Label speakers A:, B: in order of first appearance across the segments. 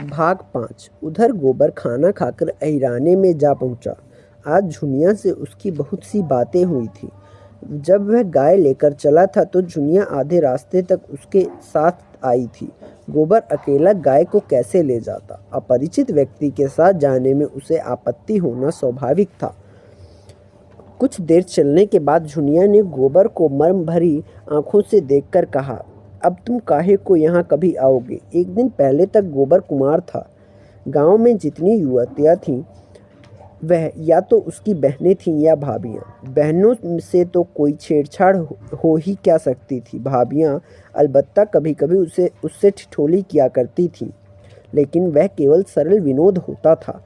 A: भाग 5। उधर गोबर खाना खाकर अहिराने में जा पहुंचा। आज झुनिया से उसकी बहुत सी बातें हुई थी। जब वह गाय लेकर चला था तो झुनिया आधे रास्ते तक उसके साथ आई थी। गोबर अकेला गाय को कैसे ले जाता? अपरिचित व्यक्ति के साथ जाने में उसे आपत्ति होना स्वाभाविक था। कुछ देर चलने के बाद झुनिया ने गोबर को मर्म भरी आंखों से देखकर कहा, अब तुम काहे को यहाँ कभी आओगे? एक दिन पहले तक गोबर कुमार था। गांव में जितनी युवतियाँ थीं वह या तो उसकी बहनें थीं या भाभियाँ। बहनों से तो कोई छेड़छाड़ हो ही क्या सकती थी। भाभियाँ अलबत्ता कभी कभी उससे ठिठोली किया करती थीं, लेकिन वह केवल सरल विनोद होता था।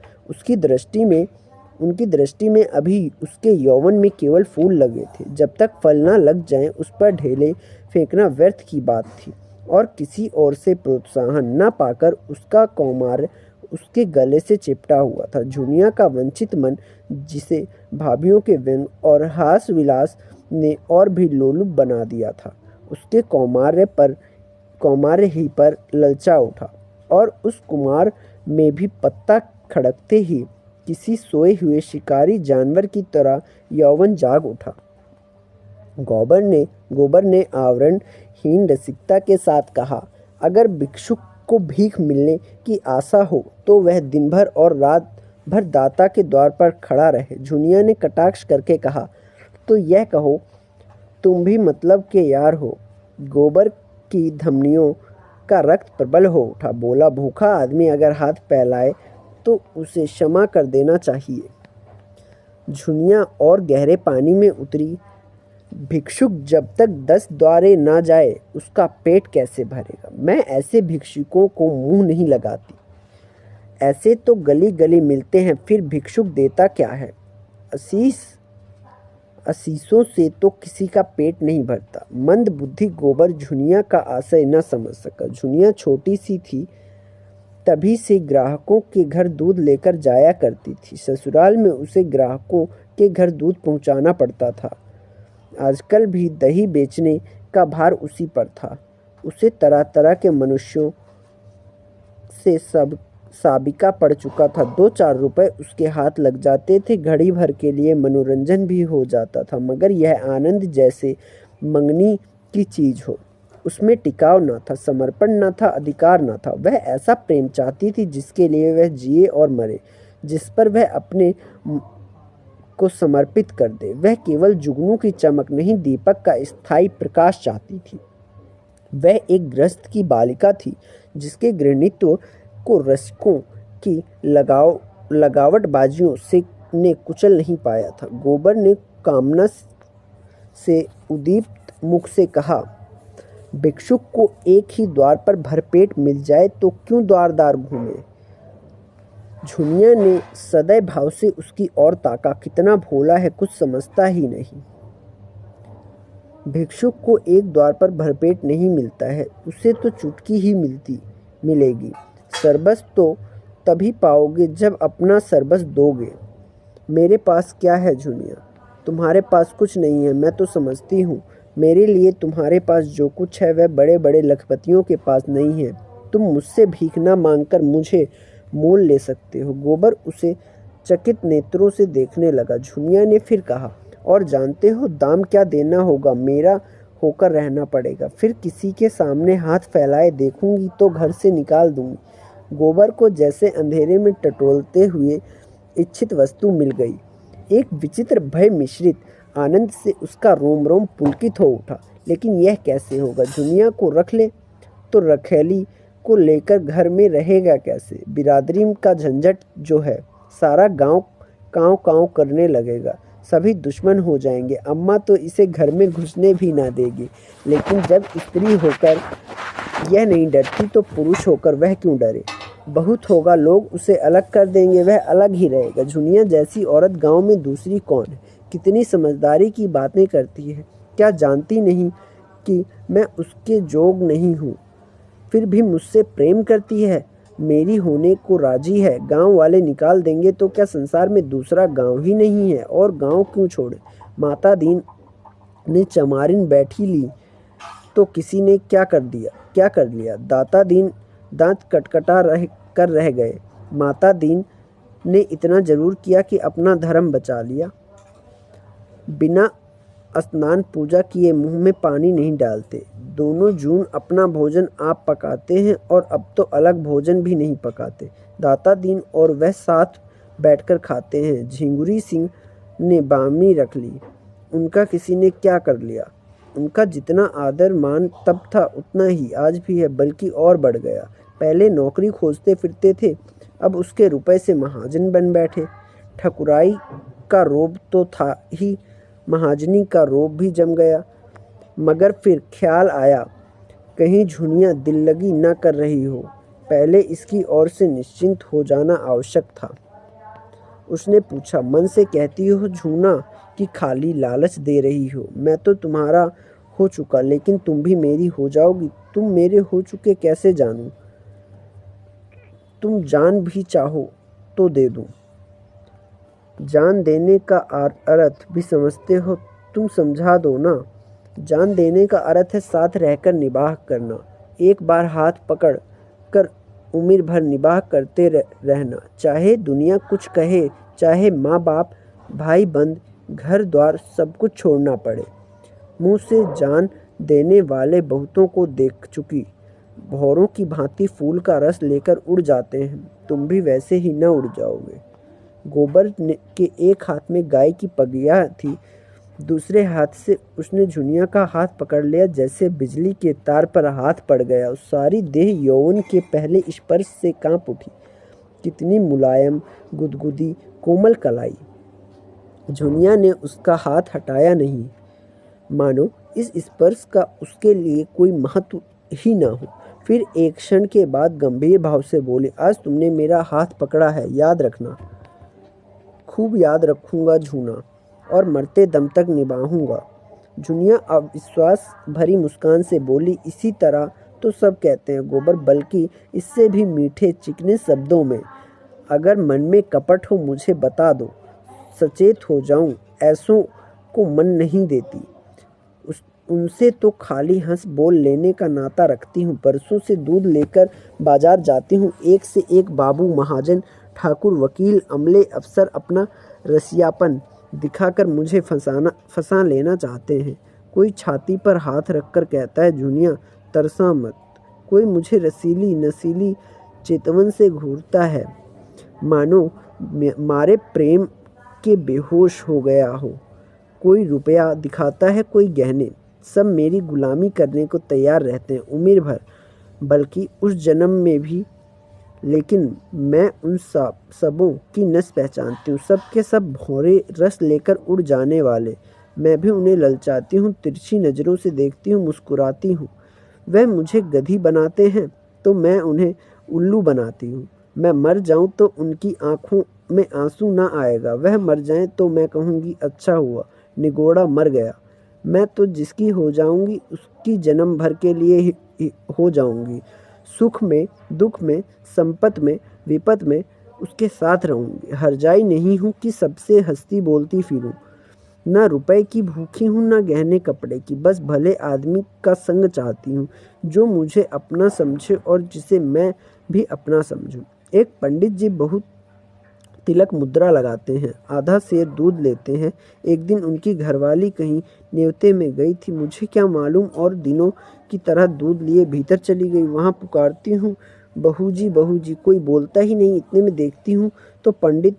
A: उनकी दृष्टि में अभी उसके यौवन में केवल फूल लगे थे। जब तक फल न लग जाएं उस पर ढेले फेंकना व्यर्थ की बात थी। और किसी और से प्रोत्साहन न पाकर उसका कौमार उसके गले से चिपटा हुआ था। झुनिया का वंचित मन, जिसे भाभीियों के व्यंग और हास विलास ने और भी लोलुप बना दिया था, उसके कौमार्य ही पर ललचा उठा। और उस कुमार में भी पत्ता खड़कते ही किसी सोए हुए शिकारी जानवर की तरह यौवन जाग उठा। गोबर ने आवरणहीन रसिकता के साथ कहा, अगर भिक्षुक को भीख मिलने की आशा हो तो वह दिन भर और रात भर दाता के द्वार पर खड़ा रहे। झुनिया ने कटाक्ष करके कहा, तो यह कहो तुम भी मतलब के यार हो। गोबर की धमनियों का रक्त प्रबल हो उठा। बोला, भूखा आदमी अगर हाथ फैलाए तो उसे क्षमा कर देना चाहिए। झुनिया और गहरे पानी में उतरी। भिक्षुक जब तक 10 द्वारे ना जाए उसका पेट कैसे भरेगा? मैं ऐसे भिक्षुकों को मुंह नहीं लगाती। ऐसे तो गली गली मिलते हैं, फिर भिक्षुक देता क्या है? असीसों से तो किसी का पेट नहीं भरता। मंद बुद्धि गोबर झुनिया का आशय न समझ सका। झुनिया छोटी सी थी, तभी से ग्राहकों के घर दूध लेकर जाया करती थी। ससुराल में उसे ग्राहकों के घर दूध पहुंचाना पड़ता था। आजकल भी दही बेचने का भार उसी पर था। उसे तरह तरह के मनुष्यों से सब साबिका पड़ चुका था। 2-4 रुपए उसके हाथ लग जाते थे, घड़ी भर के लिए मनोरंजन भी हो जाता था। मगर यह आनंद जैसे मंगनी की चीज हो, उसमें टिकाव न था, समर्पण न था, अधिकार न था। वह ऐसा प्रेम चाहती थी जिसके लिए वह जिए और मरे, जिस पर वह अपने को समर्पित कर दे। वह केवल जुगनू की चमक नहीं, दीपक का स्थायी प्रकाश चाहती थी। वह एक गृहस्थ की बालिका थी जिसके गृहिणीत्व को रसिकों की लगावटबाजियों से ने कुचल नहीं पाया था। गोबर ने कामना से उद्दीप्त मुख से कहा, भिक्षुक को एक ही द्वार पर भरपेट मिल जाए तो क्यों द्वार द्वार घूमे? झुनिया ने सदैव भाव से उसकी ओर ताका। कितना भोला है, कुछ समझता ही नहीं। भिक्षुक को एक द्वार पर भरपेट नहीं मिलता है, उसे तो चुटकी ही मिलेगी। सरबस तो तभी पाओगे जब अपना सरबस दोगे। मेरे पास क्या है झुनिया? तुम्हारे पास कुछ नहीं है, मैं तो समझती हूँ। मेरे लिए तुम्हारे पास जो कुछ है वह बड़े बड़े लखपतियों के पास नहीं है। तुम मुझसे भीख न मांगकर मुझे मोल ले सकते हो। गोबर उसे चकित नेत्रों से देखने लगा। झुनिया ने फिर कहा, और जानते हो दाम क्या देना होगा? मेरा होकर रहना पड़ेगा, फिर किसी के सामने हाथ फैलाए देखूंगी तो घर से निकाल दूंगी। गोबर को जैसे अंधेरे में टटोलते हुए इच्छित वस्तु मिल गई। एक विचित्र भय मिश्रित आनंद से उसका रोम रोम पुलकित हो उठा। लेकिन यह कैसे होगा? झुनिया को रख ले तो रखेली को लेकर घर में रहेगा कैसे? बिरादरी का झंझट जो है, सारा गांव कांव कांव करने लगेगा, सभी दुश्मन हो जाएंगे। अम्मा तो इसे घर में घुसने भी ना देगी। लेकिन जब स्त्री होकर यह नहीं डरती तो पुरुष होकर वह क्यों डरे? बहुत होगा, लोग उसे अलग कर देंगे, वह अलग ही रहेगा। झुनिया जैसी औरत गांव में दूसरी कौन है? कितनी समझदारी की बातें करती है। क्या जानती नहीं कि मैं उसके जोग नहीं हूँ? फिर भी मुझसे प्रेम करती है, मेरी होने को राजी है। गांव वाले निकाल देंगे तो क्या संसार में दूसरा गांव ही नहीं है? और गांव क्यों छोड़े? माता दीन ने चमारिन बैठी ली तो किसी ने क्या कर लिया? दाता दीन दांत कटकटा कर रह गए। माता दीन ने इतना जरूर किया कि अपना धर्म बचा लिया। बिना स्नान पूजा किए मुंह में पानी नहीं डालते। दोनों जून अपना भोजन आप पकाते हैं और अब तो अलग भोजन भी नहीं पकाते। दाता दीन और वह साथ बैठकर खाते हैं। झिंगुरी सिंह ने बामी रख ली। उनका किसी ने क्या कर लिया। उनका जितना आदर मान तब था उतना ही आज भी है, बल्कि और बढ़ गया। पहले नौकरी खोजते फिरते थे, अब उसके रुपए से महाजन बन बैठे। ठकुराई का रोब तो था ही, महाजनी का रोब भी जम गया। मगर फिर ख्याल आया, कहीं झुनिया दिल लगी न कर रही हो। पहले इसकी ओर से निश्चिंत हो जाना आवश्यक था। उसने पूछा, मन से कहती हो झूना कि खाली लालच दे रही हो? मैं तो तुम्हारा हो चुका, लेकिन तुम भी मेरी हो जाओगी। तुम मेरे हो चुके कैसे जानूं? तुम जान भी चाहो तो दे दूं। जान देने का अर्थ भी समझते हो? तुम समझा दो ना। जान देने का अर्थ है साथ रहकर निबाह करना, एक बार हाथ पकड़ कर उम्र भर निबाह करते रहना। चाहे दुनिया कुछ कहे, चाहे माँ बाप, भाई बंद, घर द्वार सब कुछ छोड़ना पड़े। मुंह से जान देने वाले बहुतों को देख चुकी। भौरों की भांति फूल का रस लेकर उड़ जाते हैं। तुम भी वैसे ही न उड़ जाओगे। गोबर के एक हाथ में गाय की पगिया थी, दूसरे हाथ से उसने झुनिया का हाथ पकड़ लिया। जैसे बिजली के तार पर हाथ पड़ गया। सारी देह यौवन के पहले स्पर्श से कांप उठी। कितनी मुलायम, गुदगुदी, कोमल कलाई। झुनिया ने उसका हाथ हटाया नहीं, मानो इस स्पर्श का उसके लिए कोई महत्व ही ना हो। फिर एक क्षण के बाद गंभीर भाव से बोली, आज तुमने मेरा हाथ पकड़ा है, याद रखना। खूब याद रखूंगा झूना, और मरते दम तक निभाऊंगा। झुनिया अविश्वास भरी मुस्कान से बोली, इसी तरह तो सब कहते हैं गोबर, बल्कि इससे भी मीठे चिकने शब्दों में। अगर मन में कपट हो मुझे बता दो, सचेत हो जाऊं। ऐसों को मन नहीं देती। उनसे तो खाली हंस बोल लेने का नाता रखती हूँ। परसों से दूध लेकर बाजार जाती हूँ। एक से एक बाबू, महाजन, ठाकुर, वकील, अमले, अफसर अपना रसियापन दिखाकर मुझे फंसा लेना चाहते हैं। कोई छाती पर हाथ रखकर कहता है, झुनिया तरसा मत। कोई मुझे रसीली नसीली चेतवन से घूरता है, मानो मारे प्रेम के बेहोश हो गया हो। कोई रुपया दिखाता है, कोई गहने। सब मेरी गुलामी करने को तैयार रहते हैं उम्र भर, बल्कि उस जन्म में भी। लेकिन मैं उन सबों की नस पहचानती हूँ। सब के सब भौरे रस लेकर उड़ जाने वाले। मैं भी उन्हें ललचाती हूँ, तिरछी नज़रों से देखती हूँ, मुस्कुराती हूँ। वह मुझे गधी बनाते हैं तो मैं उन्हें उल्लू बनाती हूँ। मैं मर जाऊँ तो उनकी आंखों में आंसू ना आएगा। वह मर जाएं तो मैं कहूँगी, अच्छा हुआ निगोड़ा मर गया। मैं तो जिसकी हो जाऊँगी उसकी जन्म भर के लिए ही हो जाऊँगी। सुख में, दुख में, संपत में, विपत में उसके साथ रहूँगी। हरजाई नहीं हूँ कि सबसे हंसती बोलती फिरूँ। न रुपए की भूखी हूँ, न गहने कपड़े की। बस भले आदमी का संग चाहती हूँ, जो मुझे अपना समझे और जिसे मैं भी अपना समझूं। एक पंडित जी बहुत तिलक मुद्रा लगाते हैं, आधा सेर दूध लेते हैं। एक दिन उनकी घरवाली कहीं नेवते में गई थी, मुझे क्या मालूम, और दिनों की तरह दूध लिए भीतर चली गई। वहाँ पुकारती हूँ, बहू जी बहू जी, कोई बोलता ही नहीं। इतने में देखती हूँ तो पंडित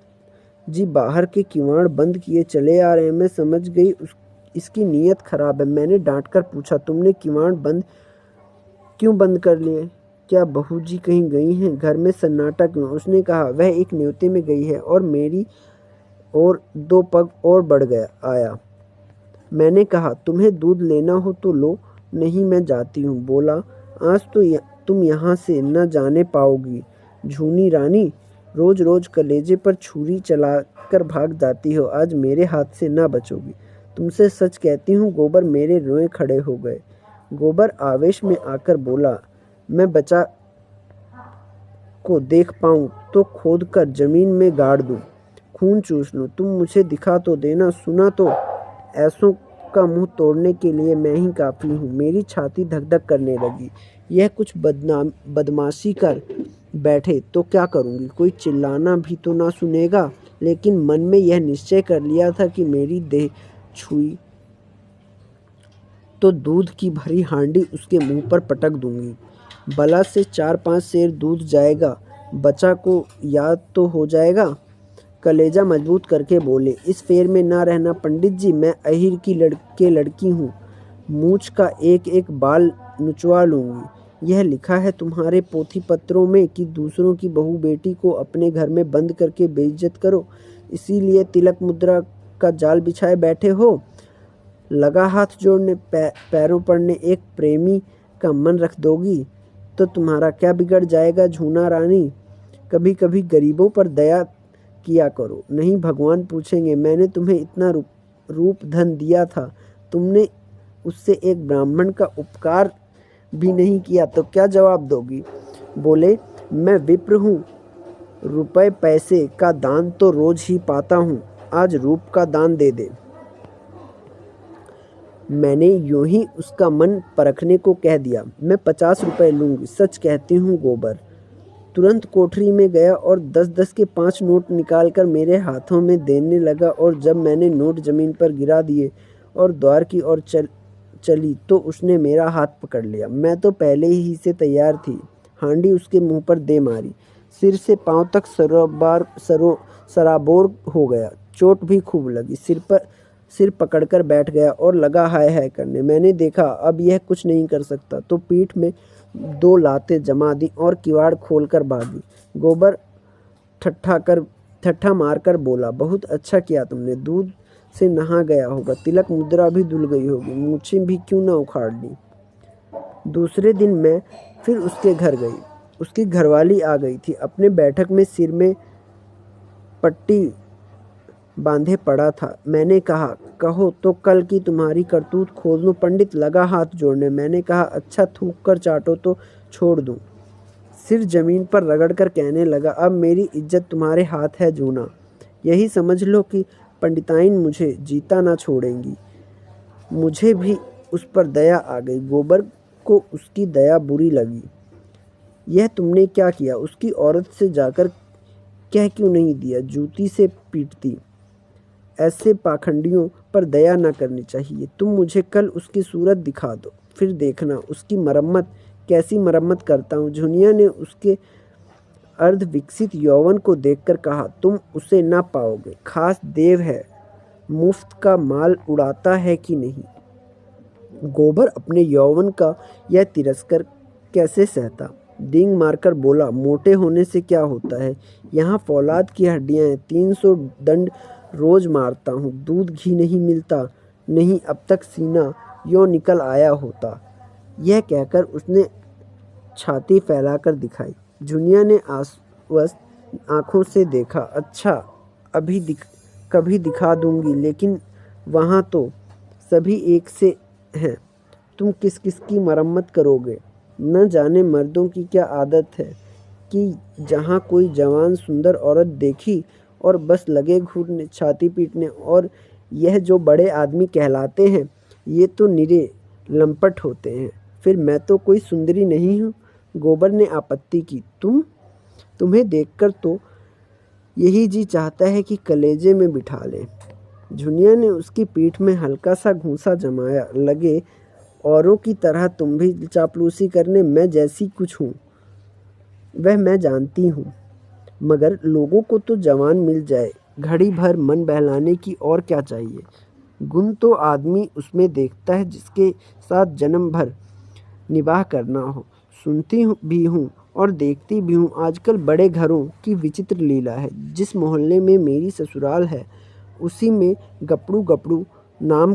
A: जी बाहर के किवाड़ बंद किए चले आ रहे हैं। मैं समझ गई इसकी नीयत खराब है। मैंने डांट कर पूछा, तुमने किवाड़ क्यों बंद कर लिए? क्या बहू जी कहीं गई हैं? घर में सन्नाटा क्यों? उसने कहा, वह एक न्योते में गई है। और मेरी और 2 पग और बढ़ गया आया। मैंने कहा, तुम्हें दूध लेना हो तो लो, नहीं मैं जाती हूँ। बोला, आज तो तुम यहाँ से न जाने पाओगी झूनी रानी। रोज रोज कलेजे पर छुरी चलाकर भाग जाती हो, आज मेरे हाथ से न बचोगी। तुमसे सच कहती हूँ गोबर। मेरे रोए खड़े हो गए। गोबर आवेश में आकर बोला, मैं बचा को देख पाऊँ तो खोद कर जमीन में गाड़ दूँ, खून चूस लूँ। तुम मुझे दिखा तो देना, सुना तो। ऐसों का मुंह तोड़ने के लिए मैं ही काफ़ी हूँ। मेरी छाती धक धक करने लगी। यह कुछ बदमाशी कर बैठे तो क्या करूँगी, कोई चिल्लाना भी तो ना सुनेगा। लेकिन मन में यह निश्चय कर लिया था कि मेरी देह छुई तो दूध की भरी हांडी उसके मुंह पर पटक दूंगी। बला से 4-5 सेर दूध जाएगा, बच्चा को याद तो हो जाएगा। कलेजा मजबूत करके बोले, इस फेर में ना रहना पंडित जी, मैं अहिर की लड़की हूँ। मूछ का एक एक बाल नुचवा लूँगी। यह लिखा है तुम्हारे पोथी पत्रों में कि दूसरों की बहू बेटी को अपने घर में बंद करके बेइज्जत करो, इसीलिए तिलक मुद्रा का जाल बिछाए बैठे हो। लगा हाथ जोड़ने, पैरों पड़ने एक प्रेमी का मन रख दोगी तो तुम्हारा क्या बिगड़ जाएगा झूना रानी। कभी कभी गरीबों पर दया किया करो, नहीं भगवान पूछेंगे मैंने तुम्हें इतना रूप धन दिया था, तुमने उससे एक ब्राह्मण का उपकार भी नहीं किया तो क्या जवाब दोगी। बोले, मैं विप्र हूँ, रुपए पैसे का दान तो रोज ही पाता हूँ, आज रूप का दान दे दे। मैंने यूं ही उसका मन परखने को कह दिया। मैं 50 रुपए लूँगी, सच कहती हूँ गोबर। तुरंत कोठरी में गया और 10-10 के 5 नोट निकालकर मेरे हाथों में देने लगा। और जब मैंने नोट जमीन पर गिरा दिए और द्वार की ओर चली तो उसने मेरा हाथ पकड़ लिया। मैं तो पहले ही से तैयार थी। हांडी उसके मुंह पर दे मारी। सिर से पांव तक सराबोर हो गया। चोट भी खूब लगी। सिर पकड़कर बैठ गया और लगा हाय हाय करने। मैंने देखा अब यह कुछ नहीं कर सकता तो पीठ में 2 लातें जमा दी और किवाड़ खोलकर भागी। गोबर ठट्ठा मारकर बोला, बहुत अच्छा किया तुमने, दूध से नहा गया होगा, तिलक मुद्रा भी धुल गई होगी, मूछें भी क्यों न उखाड़ ली। दूसरे दिन मैं फिर उसके घर गई। उसकी घरवाली आ गई थी। अपने बैठक में सिर में पट्टी बांधे पड़ा था। मैंने कहा, कहो तो कल की तुम्हारी करतूत खोल दूं। पंडित लगा हाथ जोड़ने। मैंने कहा, अच्छा थूक कर चाटो तो छोड़ दूं। सिर जमीन पर रगड़कर कहने लगा, अब मेरी इज्जत तुम्हारे हाथ है जूना। यही समझ लो कि पंडिताइन मुझे जीता ना छोड़ेंगी। मुझे भी उस पर दया आ गई। गोबर को उसकी दया बुरी लगी। यह तुमने क्या किया, उसकी औरत से जाकर कह क्यों नहीं दिया, जूती से पीटती। ऐसे पाखंडियों पर दया न करनी चाहिए। तुम मुझे कल उसकी सूरत दिखा दो, फिर देखना उसकी मरम्मत कैसी मरम्मत करता हूँ। झुनिया ने उसके अर्ध विकसित यौवन को देखकर कहा, तुम उसे ना पाओगे, खास देव है, मुफ्त का माल उड़ाता है कि नहीं। गोबर अपने यौवन का यह तिरस्कार कैसे सहता। डींग मारकर बोला, मोटे होने से क्या होता है, यहाँ फौलाद की हड्डियाँ हैं, 300 दंड रोज मारता हूँ, दूध घी नहीं मिलता, नहीं अब तक सीना यों निकल आया होता। यह कहकर उसने छाती फैलाकर दिखाई। झुनिया ने आश्वस्त आंखों से देखा। अच्छा, कभी दिखा दूंगी, लेकिन वहाँ तो सभी एक से हैं, तुम किस किस की मरम्मत करोगे। न जाने मर्दों की क्या आदत है कि जहाँ कोई जवान सुंदर औरत देखी और बस लगे घूरने, छाती पीटने। और यह जो बड़े आदमी कहलाते हैं, ये तो निरे लंपट होते हैं। फिर मैं तो कोई सुंदरी नहीं हूँ। गोबर ने आपत्ति की, तुम्हें देखकर तो यही जी चाहता है कि कलेजे में बिठा ले। झुनिया ने उसकी पीठ में हल्का सा घूंसा जमाया। लगे, औरों की तरह तुम भी चापलूसी करने, मैं जैसी कुछ हूँ वह मैं जानती हूँ, मगर लोगों को तो जवान मिल जाए, घड़ी भर मन बहलाने की, और क्या चाहिए। गुण तो आदमी उसमें देखता है जिसके साथ जन्म भर निवाह करना हो। सुनती भी हूँ और देखती भी हूँ आजकल बड़े घरों की विचित्र लीला है। जिस मोहल्ले में मेरी ससुराल है उसी में गपड़ू नाम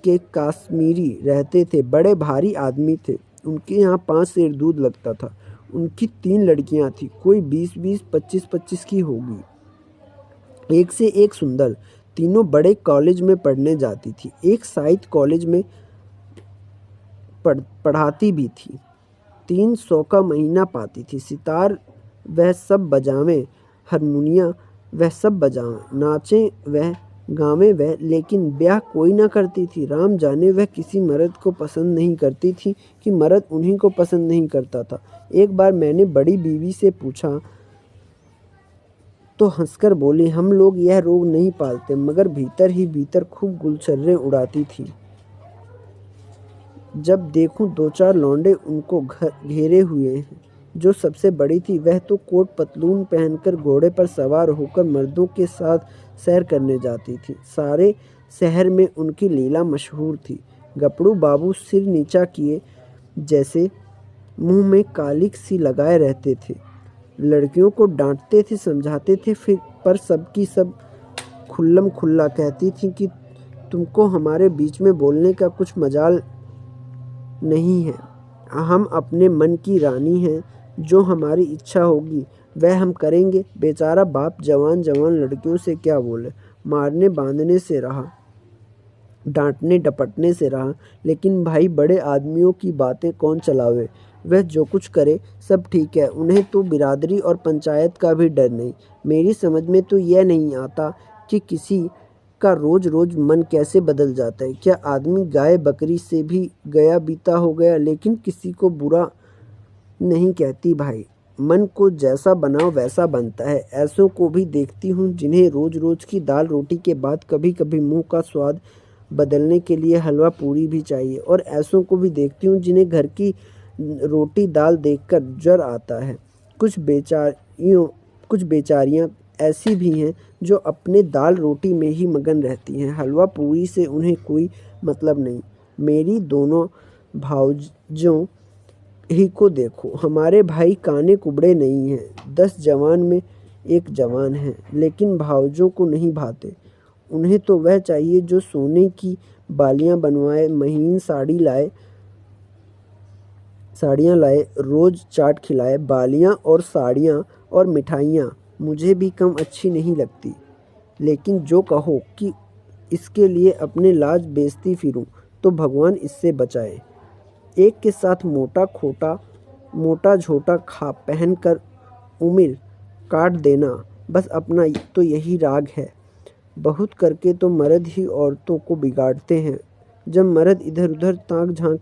A: के काश्मीरी रहते थे। बड़े भारी आदमी थे। उनके यहाँ 5 सेर दूध लगता था। उनकी 3 लड़कियाँ थीं, कोई 20-20, 25-25 की होगी, एक से एक सुंदर। तीनों बड़े कॉलेज में पढ़ने जाती थी। एक साहित्य कॉलेज में पढ़ाती भी थी। 300 का महीना पाती थी। सितार वह सब बजावें, हारमोनिया वह सब बजावें, नाचें वह गाँवें वह, लेकिन ब्याह कोई ना करती थी। राम जाने वह किसी मर्द को पसंद नहीं करती थी कि मर्द उन्हीं को पसंद नहीं करता था। एक बार मैंने बड़ी बीवी से पूछा तो हंसकर बोली, हम लोग यह रोग नहीं पालते, मगर भीतर ही भीतर खूब गुलछर्रे उड़ाती थी। जब देखूं दो चार लौंडे उनको घेरे हुए हैं। जो सबसे बड़ी थी वह तो कोट पतलून पहनकर घोड़े पर सवार होकर मर्दों के साथ सैर करने जाती थी। सारे शहर में उनकी लीला मशहूर थी। गपड़ू बाबू सिर नीचा किए जैसे मुंह में कालिक सी लगाए रहते थे। लड़कियों को डांटते थे, समझाते थे, फिर पर सबकी सब खुल्लम खुल्ला कहती थी कि तुमको हमारे बीच में बोलने का कुछ मजाल नहीं है। हम अपने मन की रानी हैं। जो हमारी इच्छा होगी वह हम करेंगे। बेचारा बाप जवान जवान लड़कियों से क्या बोले। मारने बांधने से रहा, डांटने डपटने से रहा, लेकिन भाई बड़े आदमियों की बातें कौन चलावे। वह जो कुछ करे सब ठीक है। उन्हें तो बिरादरी और पंचायत का भी डर नहीं। मेरी समझ में तो यह नहीं आता कि किसी का रोज रोज मन कैसे बदल जाता है। क्या आदमी गाय बकरी से भी गया बीता हो गया, लेकिन किसी को बुरा नहीं कहती भाई। मन को जैसा बनाओ वैसा बनता है। ऐसों को भी देखती हूँ जिन्हें रोज रोज की दाल रोटी के बाद कभी कभी मुंह का स्वाद बदलने के लिए हलवा पूरी भी चाहिए। और ऐसों को भी देखती हूँ जिन्हें घर की रोटी दाल देखकर जर आता है। कुछ बेचारियाँ ऐसी भी हैं जो अपने दाल रोटी में ही मगन रहती हैं। हलवा पूरी से उन्हें कोई मतलब नहीं। मेरी दोनों भाउजों ही को देखो। हमारे भाई काने कुबड़े नहीं हैं। 10 जवान में एक जवान है, लेकिन भाउजों को नहीं भाते। उन्हें तो वह चाहिए जो सोने की बालियां बनवाए, महीन साड़ियाँ लाए, रोज चाट खिलाए। बालियाँ और साड़ियाँ और मिठाइयाँ मुझे भी कम अच्छी नहीं लगती, लेकिन जो कहो कि इसके लिए अपने लाज बेचती फिरूं तो भगवान इससे बचाए। एक के साथ मोटा झोटा खा पहनकर उम्र काट देना, बस अपना तो यही राग है। बहुत करके तो मर्द ही औरतों को बिगाड़ते हैं। जब मर्द इधर उधर ताक झांक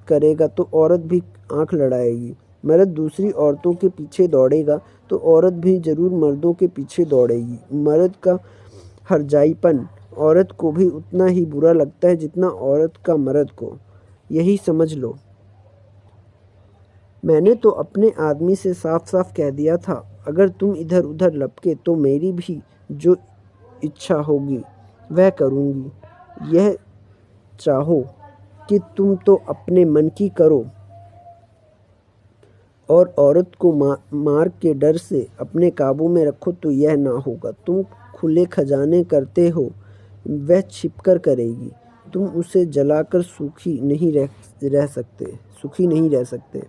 A: करेगा तो औरत भी आंख लड़ाएगी। मर्द दूसरी औरतों के पीछे दौड़ेगा तो औरत भी जरूर मर्दों के पीछे दौड़ेगी। मर्द का हरजाईपन औरत को भी उतना ही बुरा लगता है जितना औरत का मर्द को। यही समझ लो। मैंने तो अपने आदमी से साफ साफ कह दिया था, अगर तुम इधर उधर लपके तो मेरी भी जो इच्छा होगी वह करूँगी। यह चाहो कि तुम तो अपने मन की करो और औरत को मार के डर से अपने काबू में रखो तो यह ना होगा। तुम खुले खजाने करते हो, वह छिपकर करेगी। तुम उसे जलाकर सुखी नहीं रह सकते।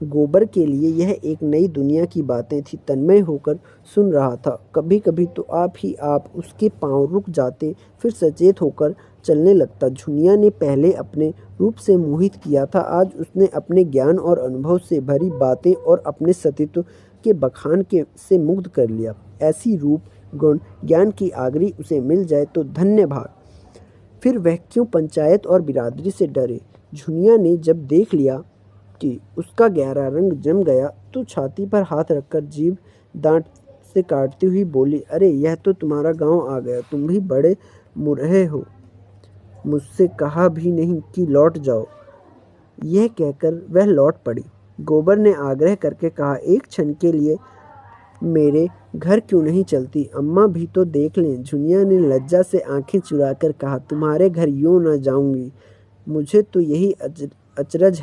A: गोबर के लिए यह एक नई दुनिया की बातें थी। तन्मय होकर सुन रहा था। कभी कभी तो आप उसके पांव रुक जाते, फिर सचेत होकर चलने लगता। झुनिया ने पहले अपने रूप से मोहित किया था, आज उसने अपने ज्ञान और अनुभव से भरी बातें और अपने सतीत्व के बखान के से मुग्ध कर लिया। ऐसी रूप गुण ज्ञान की आगरी उसे मिल जाए तो धन्य भाग। फिर वह क्यों पंचायत और बिरादरी से डरे। झुनिया ने जब देख लिया कि उसका गहरा रंग जम गया तो छाती पर हाथ रखकर जीभ दांत से काटती हुई बोली, अरे यह तो तुम्हारा गांव आ गया। तुम भी बड़े मुरहे हो, मुझसे कहा भी नहीं कि लौट जाओ। यह कहकर वह लौट पड़ी। गोबर ने आग्रह करके कहा, एक क्षण के लिए मेरे घर क्यों नहीं चलती, अम्मा भी तो देख लें। झुनिया ने लज्जा से आंखें चुराकर कहा, तुम्हारे घर यूं न जाऊंगी। मुझे तो यही अचरज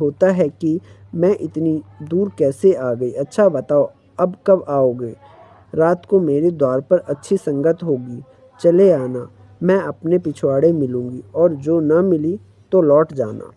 A: होता है कि मैं इतनी दूर कैसे आ गई। अच्छा बताओ, अब कब आओगे? रात को मेरे द्वार पर अच्छी संगत होगी, चले आना। मैं अपने पिछवाड़े मिलूंगी, और जो न मिली तो लौट जाना।